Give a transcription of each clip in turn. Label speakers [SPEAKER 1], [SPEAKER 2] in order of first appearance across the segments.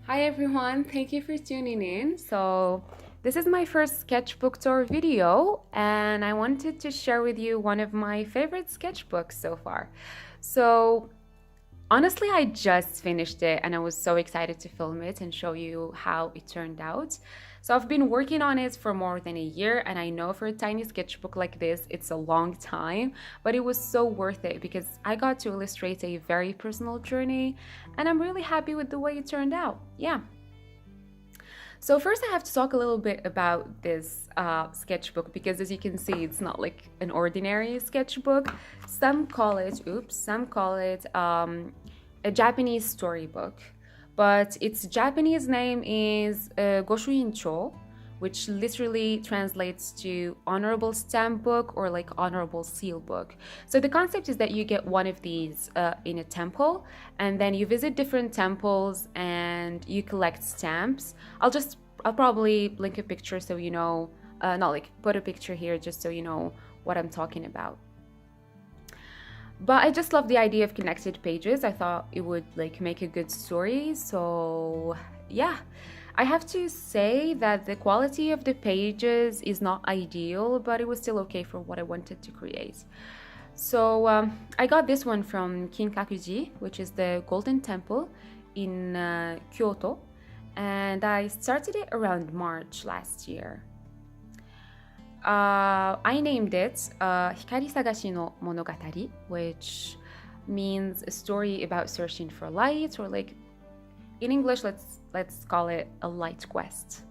[SPEAKER 1] Hi everyone, thank you for tuning in. This is my first sketchbook tour video, and I wanted to share with you one of my favorite sketchbooks so far. So, Honestly, I just finished it and I was so excited to film it and show you how it turned out. So I've been working on it for more than a year, and I know for a tiny sketchbook like this, it's a long time, but it was so worth it because I got to illustrate a very personal journey, and I'm really happy with the way it turned out. Yeah. So first I have to talk a little bit about this sketchbook because as you can see, it's not like an ordinary sketchbook. Some call it a Japanese storybook, but its Japanese name is Goshuincho, which literally translates to honorable stamp book or like honorable seal book. So the concept is that you get one of these in a temple, and then you visit different temples and you collect stamps. I'll probably link a picture so you know, not like put a picture here just so you know what I'm talking about. But I just love the idea of connected pages. I thought it would like make a good story. So yeah, I have to say that the quality of the pages is not ideal, but it was still okay for what I wanted to create. I got this one from Kinkakuji, which is the Golden Temple in Kyoto, and I started it around March last year. I named it Hikari Sagashi no Monogatari, which means a story about searching for light, or like in English, let's call it a light quest.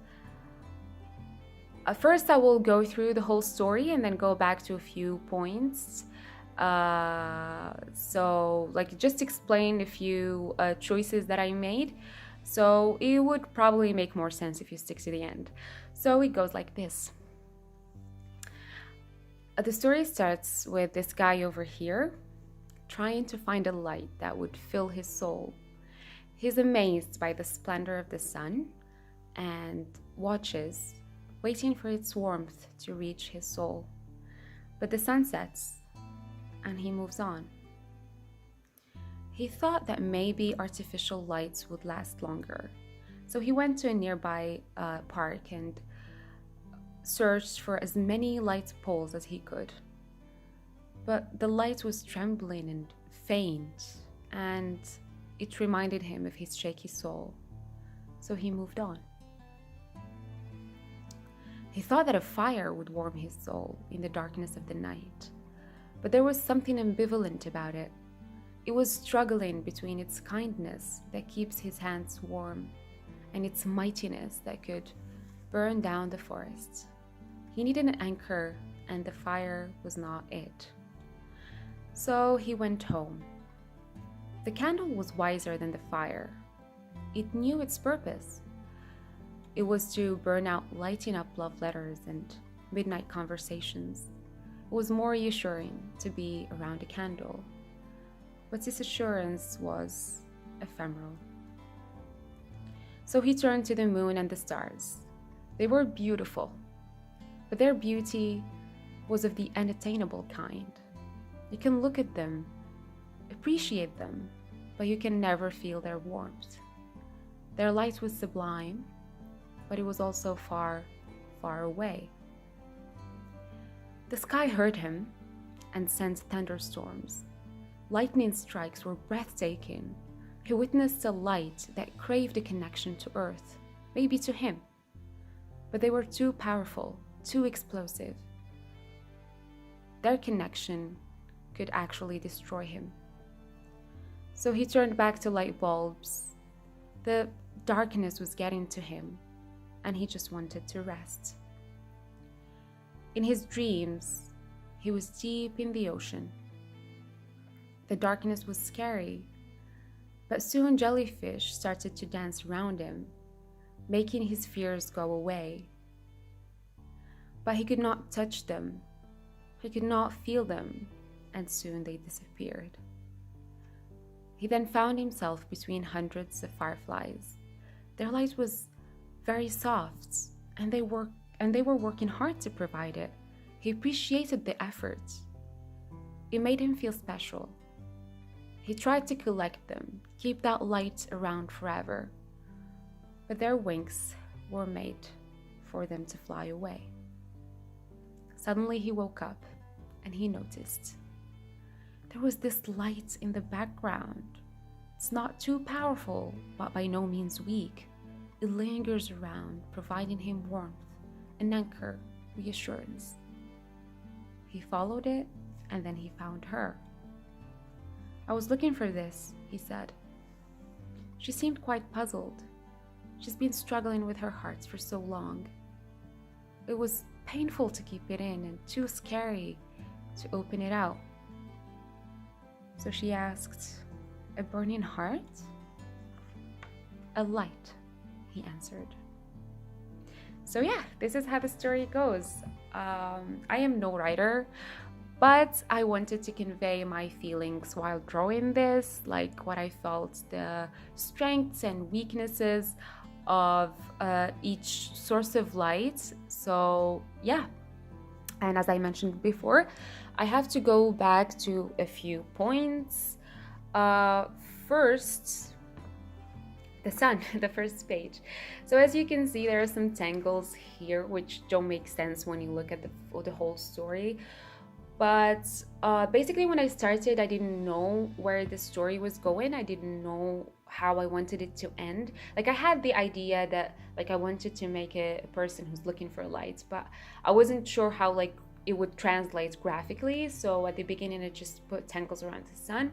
[SPEAKER 1] First, I will go through the whole story and then go back to a few points. Just explain a few choices that I made. So it would probably make more sense if you stick to the end. So it goes like this. The story starts with this guy over here trying to find a light that would fill his soul. He's amazed by the splendor of the sun and watches, waiting for its warmth to reach his soul. But the sun sets and he moves on. He thought that maybe artificial lights would last longer. So he went to a nearby park and searched for as many light poles as he could. But the light was trembling and faint, and it reminded him of his shaky soul. So he moved on. He thought that a fire would warm his soul in the darkness of the night, but there was something ambivalent about it. It was struggling between its kindness that keeps his hands warm and its mightiness that could burn down the forest. He needed an anchor, and the fire was not it. So he went home. The candle was wiser than the fire. It knew its purpose. It was to burn out lighting up love letters and midnight conversations. It was more reassuring to be around a candle. But this assurance was ephemeral. So he turned to the moon and the stars. They were beautiful, but their beauty was of the unattainable kind. You can look at them, appreciate them, but you can never feel their warmth. Their light was sublime, but it was also far, far away. The sky heard him and sent thunderstorms. Lightning strikes were breathtaking. He witnessed a light that craved a connection to Earth, maybe to him. But they were too powerful, too explosive. Their connection could actually destroy him. So he turned back to light bulbs. The darkness was getting to him, and he just wanted to rest. In his dreams, he was deep in the ocean. The darkness was scary, but soon jellyfish started to dance around him, making his fears go away. But he could not touch them. He could not feel them, and soon they disappeared. He then found himself between hundreds of fireflies. Their light was very soft, and they were working hard to provide it. He appreciated the effort. It made him feel special. He tried to collect them, keep that light around forever. but their wings were made for them to fly away. Suddenly he woke up and he noticed there was this light in the background. It's not too powerful, but by no means weak. It lingers around, providing him warmth, an anchor, reassurance. He followed it, and then he found her. "I was looking for this," he said. She seemed quite puzzled. She's been struggling with her heart for so long. It was painful to keep it in and too scary to open it out. So she asked, "A burning heart?" "A light," he answered. So yeah, this is how the story goes. I am no writer, but I wanted to convey my feelings while drawing this, like what I felt, the strengths and weaknesses of each source of light. So yeah, and as I mentioned before, I have to go back to a few points. First, the sun, the first page. So as you can see, there are some tangles here which don't make sense when you look at the whole story. But basically when I started, I didn't know where the story was going. I didn't know how I wanted it to end. Like I had the idea that like I wanted to make a person who's looking for lights, but I wasn't sure how like it would translate graphically. So at the beginning I just put tangles around the sun,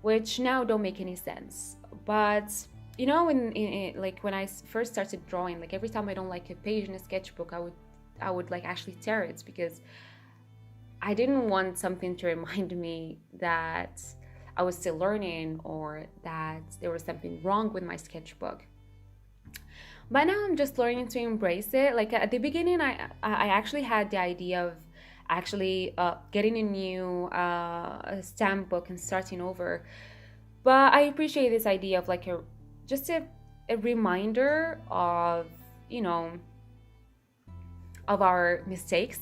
[SPEAKER 1] which now don't make any sense. But you know, like when I first started drawing, like every time I don't like a page in a sketchbook, I would like actually tear it, because I didn't want something to remind me that I was still learning or that there was something wrong with my sketchbook. But now I'm just learning to embrace it. Like at the beginning, I actually had the idea of actually getting a new stamp book and starting over. But I appreciate this idea of like just a reminder of, you know, of our mistakes.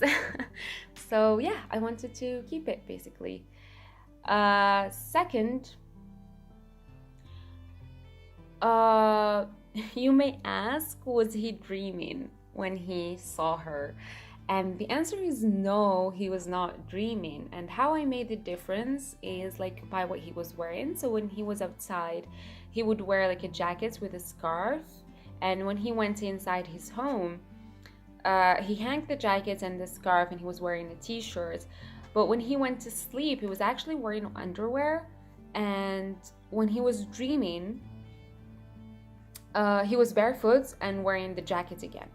[SPEAKER 1] So yeah, I wanted to keep it basically. Second, you may ask, was he dreaming when he saw her? And the answer is no, he was not dreaming. And how I made the difference is like by what he was wearing. So when he was outside, he would wear like a jacket with a scarf. And when he went inside his home, he hung the jacket and the scarf and he was wearing a t-shirt. But when he went to sleep, he was actually wearing underwear. And when he was dreaming, he was barefoot and wearing the jacket again.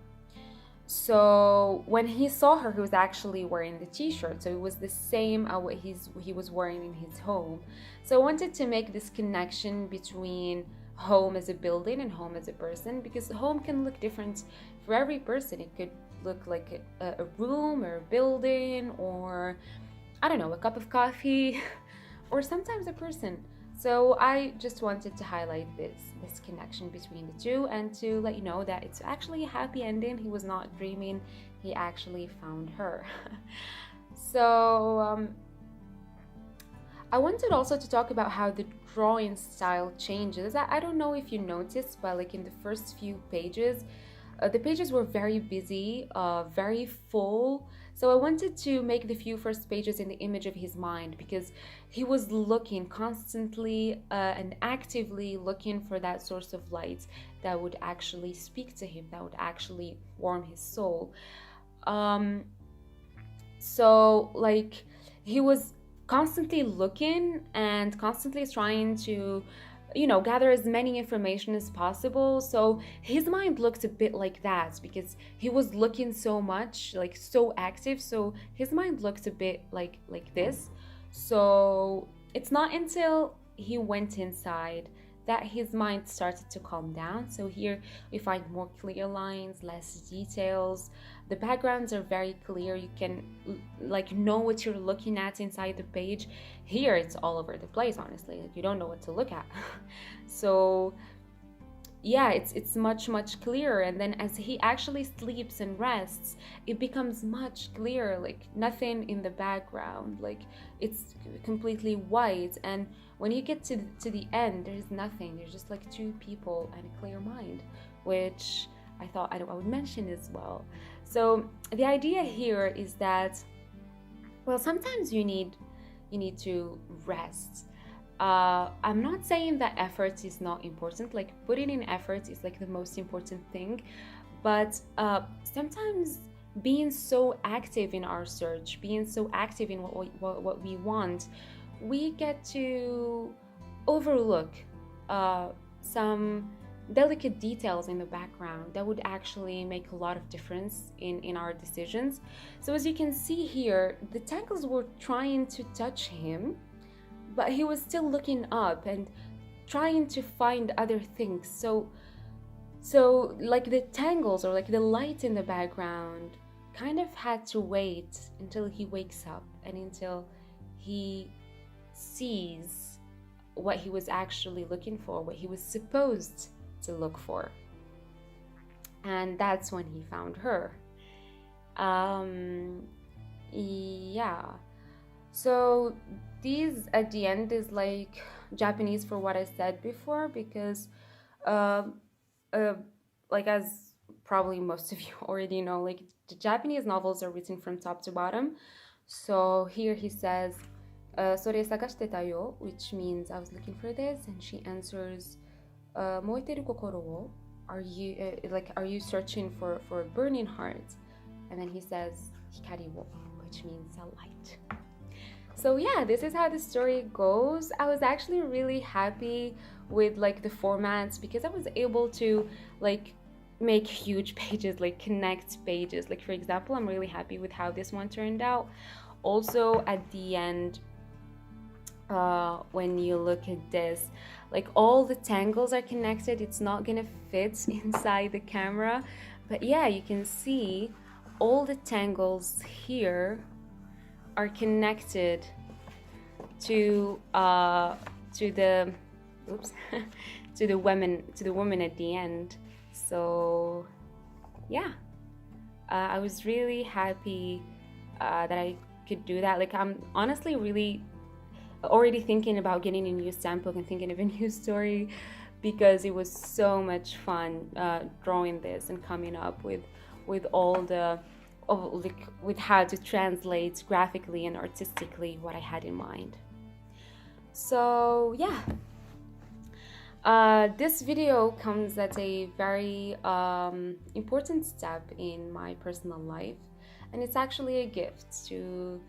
[SPEAKER 1] So when he saw her, he was actually wearing the t-shirt. So it was the same what he was wearing in his home. So I wanted to make this connection between home as a building and home as a person, because home can look different for every person. It could look like a room or a building, or I don't know, a cup of coffee, or sometimes a person. So I just wanted to highlight this connection between the two and to let you know that it's actually a happy ending. He was not dreaming, he actually found her. So I wanted also to talk about how the drawing style changes. I don't know if you noticed, but like in the first few pages, the pages were very busy, very full. So I wanted to make the few first pages in the image of his mind, because he was looking constantly and actively looking for that source of light that would actually speak to him, that would actually warm his soul. So like he was constantly looking and constantly trying to, you know, gather as many information as possible. So his mind looked a bit like that because he was looking so much, like so active. So his mind looked a bit like this. So it's not until he went inside that his mind started to calm down. So here we find more clear lines, less details. The backgrounds are very clear. You can like know what you're looking at inside the page. Here it's all over the place, honestly. Like you don't know what to look at. So yeah, it's much clearer. And then as he actually sleeps and rests, it becomes much clearer, like nothing in the background, like it's completely white. And when you get to the end, there's nothing, there's just like two people and a clear mind, which I thought I would mention as well. So the idea here is that, well, sometimes you need to rest. I'm not saying that effort is not important. Like putting in effort is like the most important thing, but sometimes being so active in our search, being so active in what we want, we get to overlook some delicate details in the background that would actually make a lot of difference in our decisions. So as you can see here, the tangles were trying to touch him, but he was still looking up and trying to find other things. So like the tangles or like the light in the background kind of had to wait until he wakes up and until he sees what he was actually looking for, what he was supposed to look for. And that's when he found her. Yeah. So these at the end is like Japanese for what I said before, because uh, uh, like as probably most of you already know, like the Japanese novels are written from top to bottom. So here he says, それ探してたよ, which means I was looking for this, and she answers, 燃えてる心を, are you searching for a burning heart? And then he says, 光を, which means a light. So yeah, this is how the story goes. I was actually really happy with like the formats, because I was able to like make huge pages, like connect pages. Like for example, I'm really happy with how this one turned out. Also at the end, when you look at this, like all the tangles are connected. It's not gonna fit inside the camera, but yeah, you can see all the tangles here are connected to the oops to the woman at the end. So yeah, I was really happy that I could do that. Like I'm honestly really already thinking about getting a new stamp book and thinking of a new story, because it was so much fun drawing this and coming up with all the like with how to translate graphically and artistically what I had in mind. So yeah, this video comes at a very important step in my personal life, and it's actually a gift to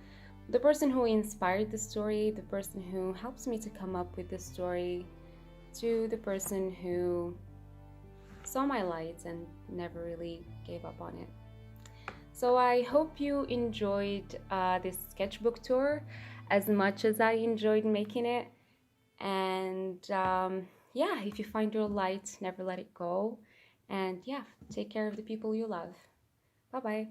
[SPEAKER 1] the person who inspired the story, the person who helps me to come up with the story, to the person who saw my light and never really gave up on it. So I hope you enjoyed this sketchbook tour as much as I enjoyed making it. And yeah, if you find your light, never let it go. And yeah, take care of the people you love. Bye-bye.